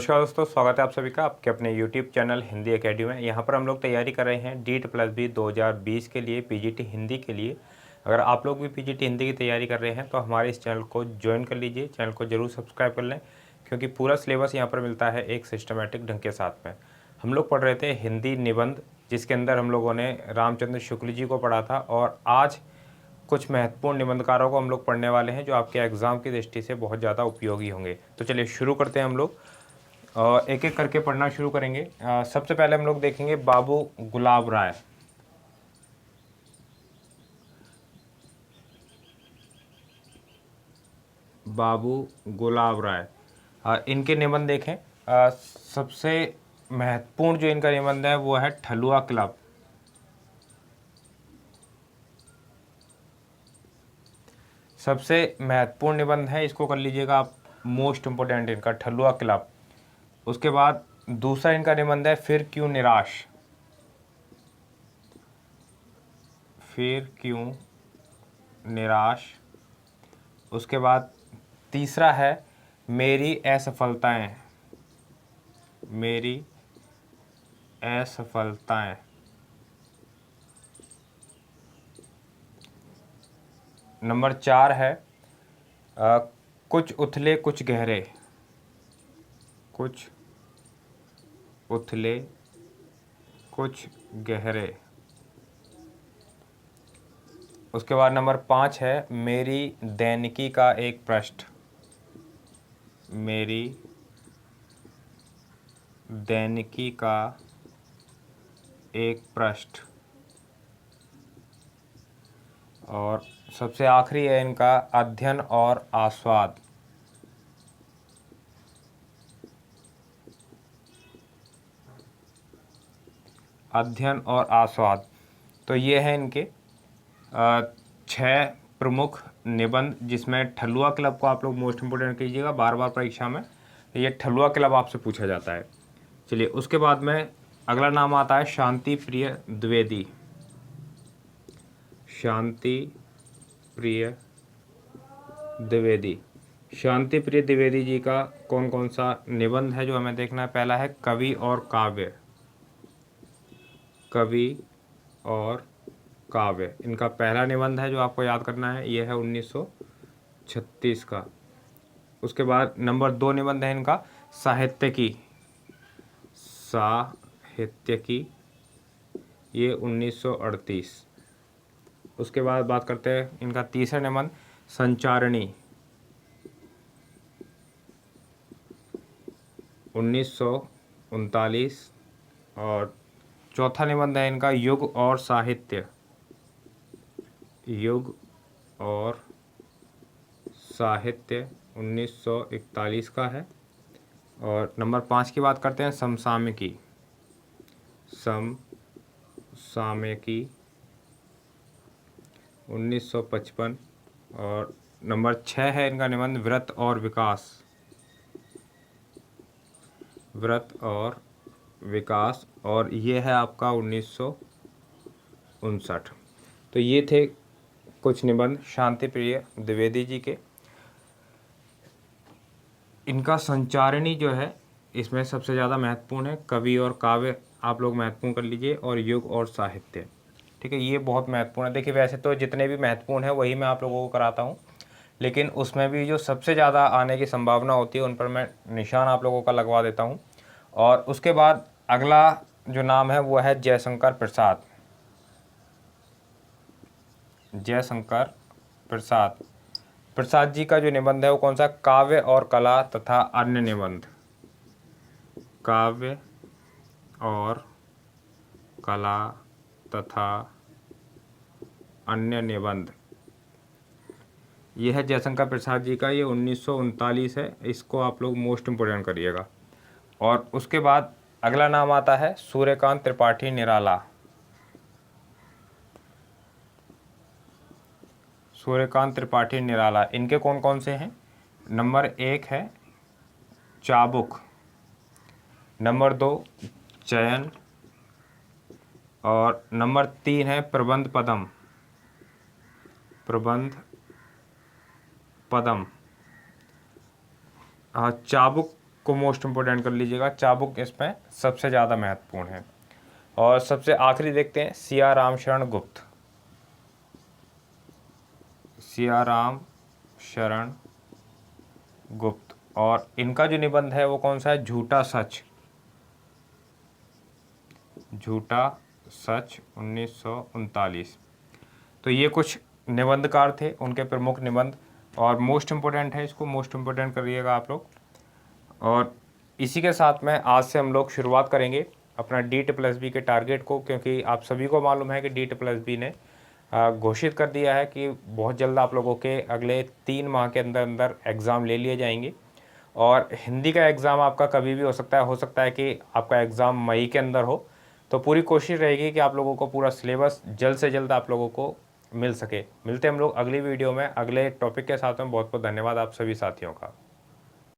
नमस्कार दोस्तों, स्वागत है आप सभी का आपके अपने YouTube चैनल हिंदी एकेडमी में। यहाँ पर हम लोग तैयारी कर रहे हैं DEET+B 2020 के लिए, PGT हिंदी के लिए। अगर आप लोग भी PGT हिंदी की तैयारी कर रहे हैं तो हमारे इस चैनल को ज्वाइन कर लीजिए, चैनल को जरूर सब्सक्राइब कर लें, क्योंकि पूरा सिलेबस यहाँ पर मिलता है एक सिस्टमेटिक ढंग के साथ में। हम लोग पढ़ रहे थे हिंदी निबंध, जिसके अंदर हम लोगों ने रामचंद्र शुक्ल जी को पढ़ा था, और आज कुछ महत्वपूर्ण निबंधकारों को हम लोग पढ़ने वाले हैं जो आपके एग्ज़ाम की दृष्टि से बहुत ज़्यादा उपयोगी होंगे। तो चलिए शुरू करते हैं हम लोग, एक एक करके पढ़ना शुरू करेंगे। सबसे पहले हम लोग देखेंगे बाबू गुलाब राय। बाबू गुलाब राय, इनके निबंध देखें। सबसे महत्वपूर्ण जो इनका निबंध है वो है ठलुआ क्लब। सबसे महत्वपूर्ण निबंध है, इसको कर लीजिएगा आप मोस्ट इम्पोर्टेंट इनका, ठलुआ क्लब। उसके बाद दूसरा इनका निबंध है फिर क्यों निराश। फिर क्यों निराश। उसके बाद तीसरा है मेरी असफलताएं। मेरी असफलताएं। नंबर 4 है कुछ उथले कुछ गहरे। कुछ उथले कुछ गहरे। उसके बाद नंबर 5 है मेरी दैनिकी का एक पृष्ठ। मेरी दैनिकी का एक पृष्ठ। और सबसे आखिरी है इनका अध्ययन और आस्वाद। अध्ययन और आस्वाद। तो ये है इनके 6 प्रमुख निबंध, जिसमें ठलुआ क्लब को आप लोग मोस्ट इम्पोर्टेंट कीजिएगा, बार बार परीक्षा में ये ठलुआ क्लब आपसे पूछा जाता है। चलिए उसके बाद में अगला नाम आता है शांति प्रिय द्विवेदी। शांति प्रिय द्विवेदी। शांति प्रिय द्विवेदी जी का कौन कौन सा निबंध है जो हमें देखना है। पहला है कवि और काव्य। कवि और काव्य, इनका पहला निबंध है जो आपको याद करना है, यह है 1936 का। उसके बाद नंबर 2 निबंध है इनका साहित्यिकी। साहित्यिकी, ये 1938। उसके बाद बात करते हैं इनका तीसरा निबंध संचारणी, 1939। और चौथा निबंध है इनका युग और साहित्य। युग और साहित्य 1941 का है। और नंबर 5 की बात करते हैं समसामयिकी। समसामयिकी 1955। और नंबर 6 है इनका निबंध व्रत और विकास। व्रत और विकास, और ये है आपका 1959। तो ये थे कुछ निबंध शांति प्रिय द्विवेदी जी के। इनका संचारणी जो है इसमें सबसे ज़्यादा महत्वपूर्ण है। कवि और काव्य आप लोग महत्वपूर्ण कर लीजिए, और युग और साहित्य, ठीक है, ये बहुत महत्वपूर्ण है। देखिए वैसे तो जितने भी महत्वपूर्ण है वही मैं आप लोगों को कराता हूँ, लेकिन उसमें भी जो सबसे ज़्यादा आने की संभावना होती है उन पर मैं निशान आप लोगों का लगवा देता हूँ। और उसके बाद अगला जो नाम है वो है जयशंकर प्रसाद। जयशंकर प्रसाद। प्रसाद जी का जो निबंध है वो कौन सा, काव्य और कला तथा अन्य निबंध। काव्य और कला तथा अन्य निबंध, यह है जयशंकर प्रसाद जी का, ये 1939 है। इसको आप लोग मोस्ट इम्पोर्टेंट करिएगा। और उसके बाद अगला नाम आता है सूर्यकांत त्रिपाठी निराला। सूर्यकांत त्रिपाठी निराला, इनके कौन कौन से हैं। नंबर 1 है चाबुक। नंबर 2 चयन। और नंबर 3 है प्रबंध पदम। प्रबंध पदम। चाबुक को मोस्ट इम्पोर्टेंट कर लीजिएगा। चाबुक इसमें सबसे ज़्यादा महत्वपूर्ण है। और सबसे आखिरी देखते हैं सिया राम शरण गुप्त। सिया राम शरण गुप्त, और इनका जो निबंध है वो कौन सा है? झूठा सच। झूठा सच 1939। तो ये कुछ निबंधकार थे, उनके प्रमुख निबंध, और मोस्ट इम्पोर्टेंट है, इसको मोस्ट इम्पोर्टेंट करिएगा आप लोग। और इसी के साथ में आज से हम लोग शुरुआत करेंगे अपना DSSB के टारगेट को, क्योंकि आप सभी को मालूम है कि DSSB ने घोषित कर दिया है कि बहुत जल्द आप लोगों के अगले 3 माह के अंदर अंदर एग्ज़ाम ले लिए जाएंगे। और हिंदी का एग्ज़ाम आपका कभी भी हो सकता है कि आपका एग्ज़ाम मई के अंदर हो। तो पूरी कोशिश रहेगी कि आप लोगों को पूरा सिलेबस जल्द से जल्द आप लोगों को मिल सके। मिलते हैं हम लोग अगली वीडियो में अगले टॉपिक के साथ में। बहुत बहुत धन्यवाद आप सभी साथियों का।